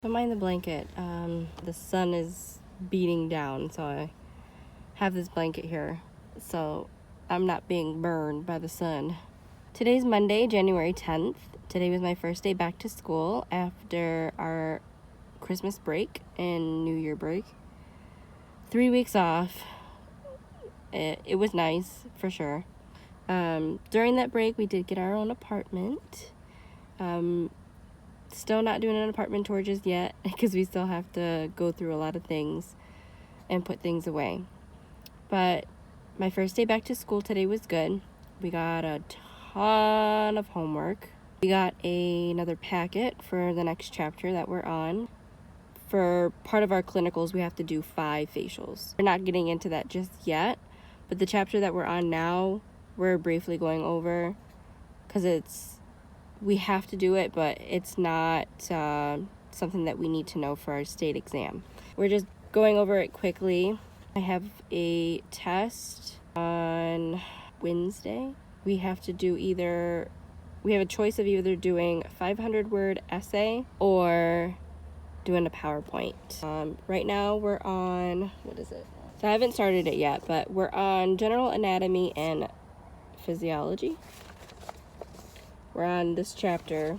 Don't mind the blanket. The sun is beating down, so I have this blanket here so I'm not being burned by the sun. Today's Monday, January 10th. Today was my first day back to school after our Christmas break and New Year break. 3 weeks off. It was nice, for sure. During that break, we did get our own apartment. Still not doing an apartment tour just yet because we still have to go through a lot of things and put things away. But my first day back to school today was good. We got a ton of homework. We got another packet for the next chapter that we're on. For part of our clinicals, we have to do 5 facials. We're not getting into that just yet, but the chapter that we're on now, we're briefly going over because we have to do it, but it's not something that we need to know for our state exam. We're just going over it quickly. I have a test on Wednesday. We have to do we have a choice of either doing a 500-word essay or doing a PowerPoint. Right now we're on, what is it? So I haven't started it yet, but we're on general anatomy and physiology. We're on this chapter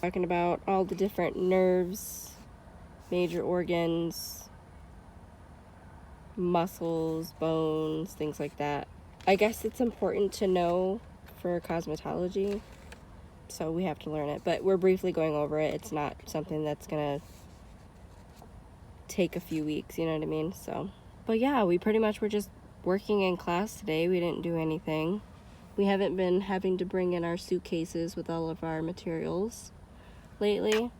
talking about all the different nerves, major organs, muscles, bones, things like that. I guess it's important to know for cosmetology, so we have to learn it, but we're briefly going over it. It's not something that's gonna take a few weeks, you know what I mean? So, but yeah, we pretty much were just working in class today. We didn't do anything. We haven't been having to bring in our suitcases with all of our materials lately.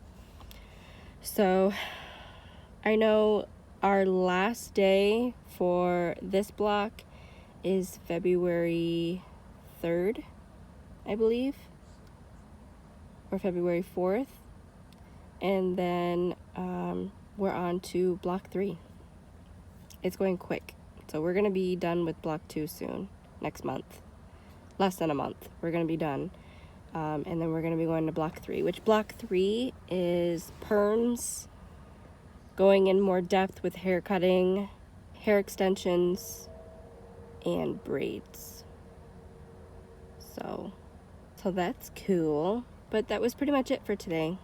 So I know our last day for this block is February 3rd, I believe, or February 4th. And then we're on to block 3. It's going quick. So we're going to be done with block 2 soon, next month. Less than a month, we're going to be done. And then we're going to be going to block 3, which block 3 is perms, going in more depth with hair cutting, hair extensions, and braids. So that's cool. But that was pretty much it for today.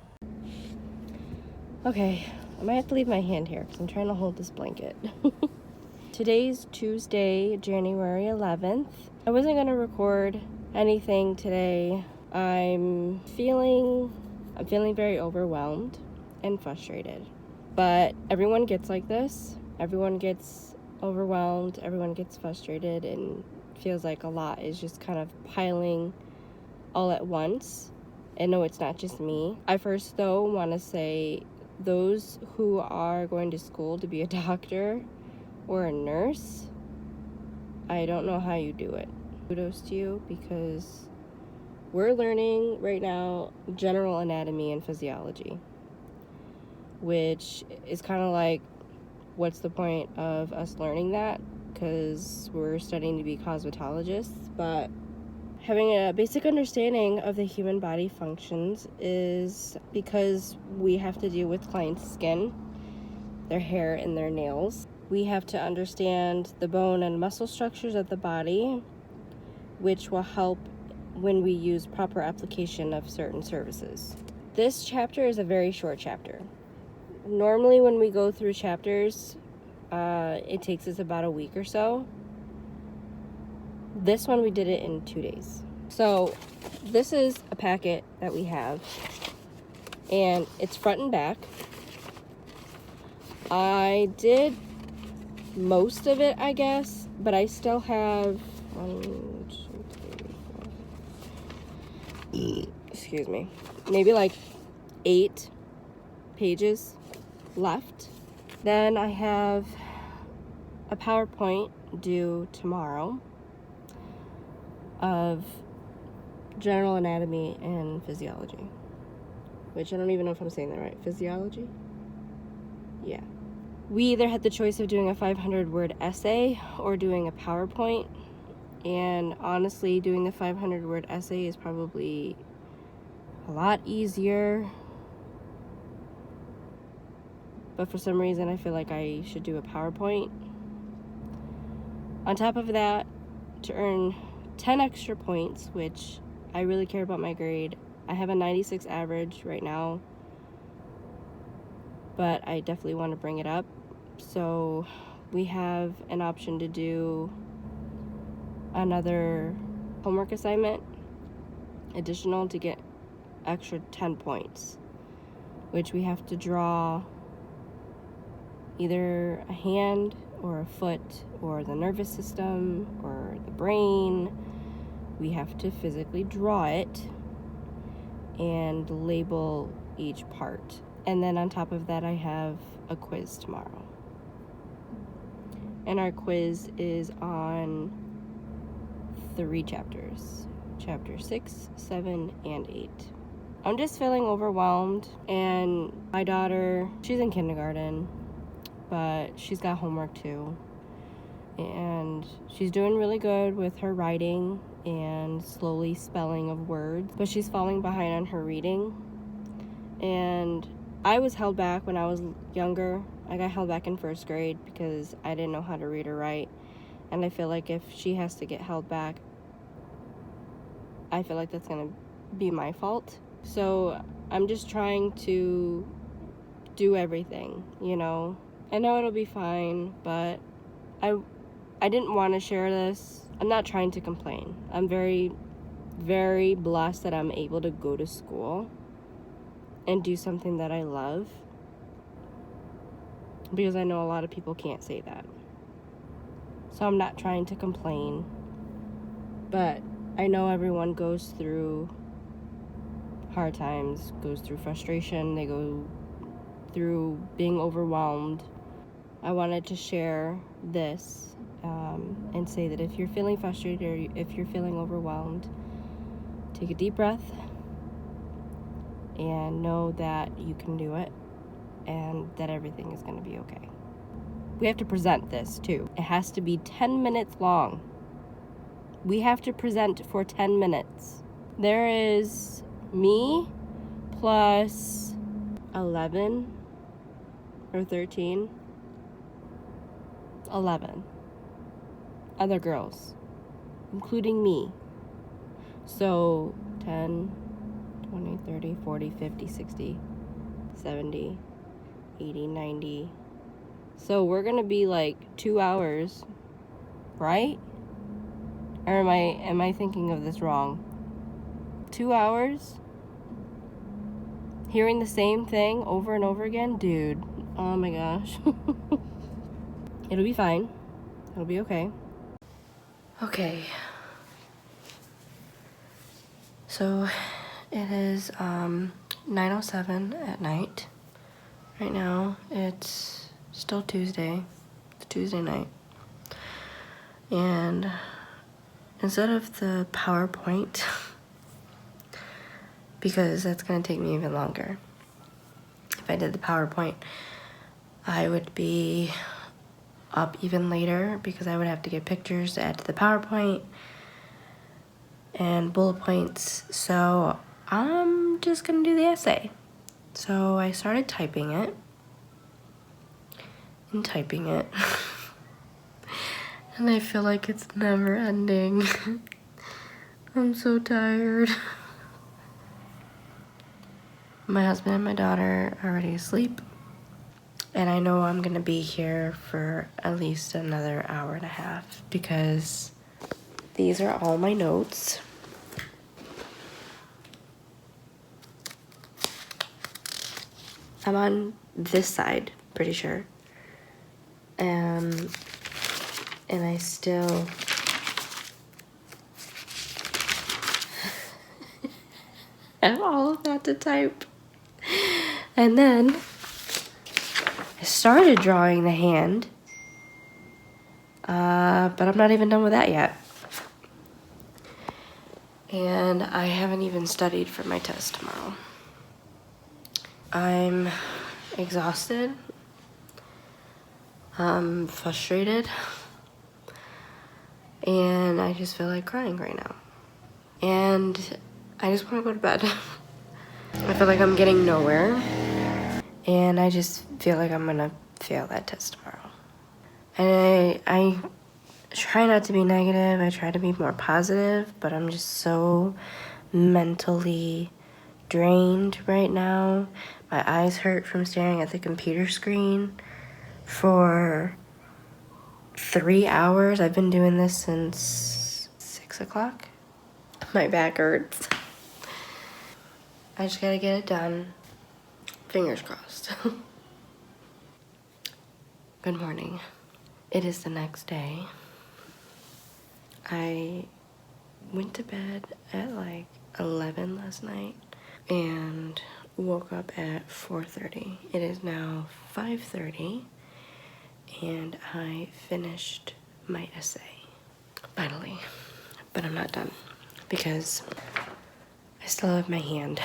Okay, I might have to leave my hand here because I'm trying to hold this blanket. Today's Tuesday, January 11th. I wasn't going to record anything today. I'm feeling very overwhelmed and frustrated. But everyone gets like this. Everyone gets overwhelmed. Everyone gets frustrated and feels like a lot is just kind of piling all at once. And no, it's not just me. I first, though, want to say those who are going to school to be a doctor or a nurse, I don't know how you do it. Kudos to you, because we're learning right now general anatomy and physiology, which is kind of like, what's the point of us learning that? Because we're studying to be cosmetologists, but having a basic understanding of the human body functions is because we have to deal with clients' skin, their hair, and their nails. We have to understand the bone and muscle structures of the body, which will help when we use proper application of certain services. This chapter is a very short chapter. Normally when we go through chapters, it takes us about a week or so. This one we did it in 2 days. So this is a packet that we have, and it's front and back. I did most of it, I guess, but I still have 1, 2, 3, 4, excuse me, maybe like 8 pages left. Then I have a PowerPoint due tomorrow of general anatomy and physiology, which I don't even know if I'm saying that right. Physiology? Yeah. We either had the choice of doing a 500-word essay or doing a PowerPoint, and honestly, doing the 500-word essay is probably a lot easier but for some reason I feel like I should do a PowerPoint. On top of that, to earn 10 extra points, which I really care about my grade. I have a 96 average right now, but I definitely want to bring it up. So we have an option to do another homework assignment, additional, to get extra 10 points, which we have to draw either a hand or a foot or the nervous system or the brain. We have to physically draw it and label each part. And then on top of that, I have a quiz tomorrow. And our quiz is on 3 chapters, chapter 6, 7, and 8. I'm just feeling overwhelmed, and my daughter, she's in kindergarten, but she's got homework too. And she's doing really good with her writing and slowly spelling of words, but she's falling behind on her reading. And I was held back when I was younger. I got held back in 1st grade because I didn't know how to read or write. And I feel like if she has to get held back, I feel like that's going to be my fault. So I'm just trying to do everything, you know. I know it'll be fine, but I didn't want to share this. I'm not trying to complain. I'm very, very blessed that I'm able to go to school and do something that I love, because I know a lot of people can't say that. So I'm not trying to complain, but I know everyone goes through hard times, goes through frustration, they go through being overwhelmed. I wanted to share this and say that if you're feeling frustrated or if you're feeling overwhelmed, take a deep breath and know that you can do it and that everything is going to be okay. We have to present this too. It has to be 10 minutes long. We have to present for 10 minutes. There is me plus 11 or 13, 11 other girls, including me. So 10, 20, 30, 40, 50, 60, 70, 80, 90. So we're gonna be like 2 hours, right? Or am I thinking of this wrong? 2 hours? Hearing the same thing over and over again? Dude, oh my gosh. It'll be fine. It'll be okay. Okay. So it is 9:07 at night. Right now it's still Tuesday. It's Tuesday night. And instead of the PowerPoint, because that's going to take me even longer, if I did the PowerPoint, I would be up even later because I would have to get pictures to add to the PowerPoint and bullet points. So I'm just going to do the essay. So I started typing it and typing it. And I feel like it's never ending. I'm so tired. My husband and my daughter are already asleep. And I know I'm gonna be here for at least another hour and a half because these are all my notes. I'm on this side, pretty sure. And I still have all of that to type. And then I started drawing the hand, but I'm not even done with that yet. And I haven't even studied for my test tomorrow. I'm exhausted. I'm frustrated. And I just feel like crying right now. And I just want to go to bed. I feel like I'm getting nowhere. And I just feel like I'm gonna fail that test tomorrow. And I try not to be negative. I try to be more positive, but I'm just so mentally drained right now. My eyes hurt from staring at the computer screen for 3 hours. I've been doing this since 6 o'clock. My back hurts. I just gotta get it done. Fingers crossed. Good morning. It is the next day. I went to bed at like 11 last night and woke up at 4:30. It is now 5:30 and I finished my essay. Finally. But I'm not done because I still have my hand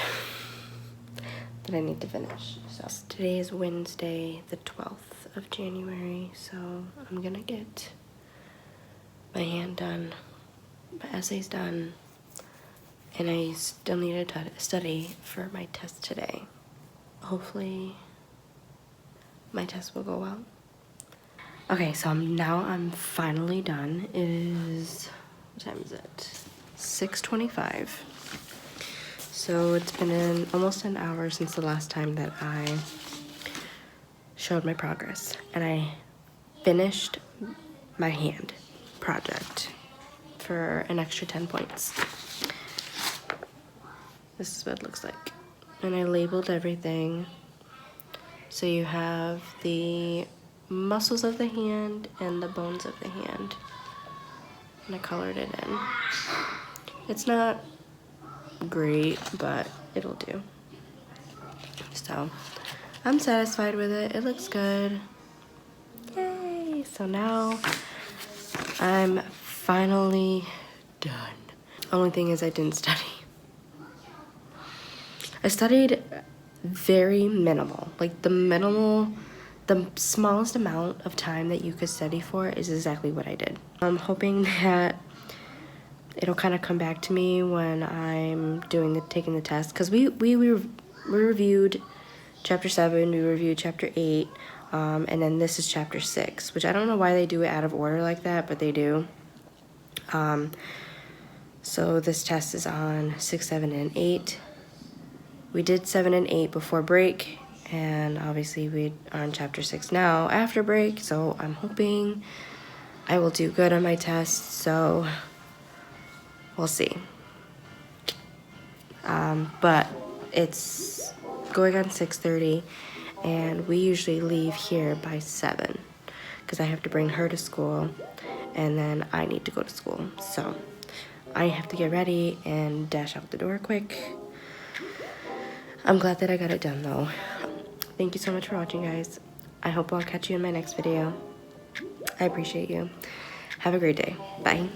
that I need to finish. So today is Wednesday, the 12th of January, so I'm gonna get my hand done, my essay's done, and I still need to study for my test today. Hopefully my test will go well. Okay, so I'm finally done. It is, what time is it? 6:25. So it's been almost an hour since the last time that I showed my progress, and I finished my hand project for an extra 10 points. This is what it looks like. And I labeled everything. So you have the muscles of the hand and the bones of the hand. And I colored it in. It's not great, but it'll do. So I'm satisfied with it. It looks good. Yay! So now I'm finally done. Only thing is I didn't study. I studied very minimal. Like the smallest amount of time that you could study for is exactly what I did. I'm hoping that it'll kind of come back to me when I'm taking the test, because we reviewed chapter 7, we reviewed chapter 8, and then this is chapter 6, which I don't know why they do it out of order like that, but they do. So this test is on 6, 7, and 8. We did 7 and 8 before break, and obviously we are on chapter 6 now after break, so I'm hoping I will do good on my test, so we'll see. But it's going on 6:30, and we usually leave here by 7 because I have to bring her to school, and then I need to go to school. So I have to get ready and dash out the door quick. I'm glad that I got it done though. Thank you so much for watching, guys. I hope I'll catch you in my next video. I appreciate you. Have a great day. Bye.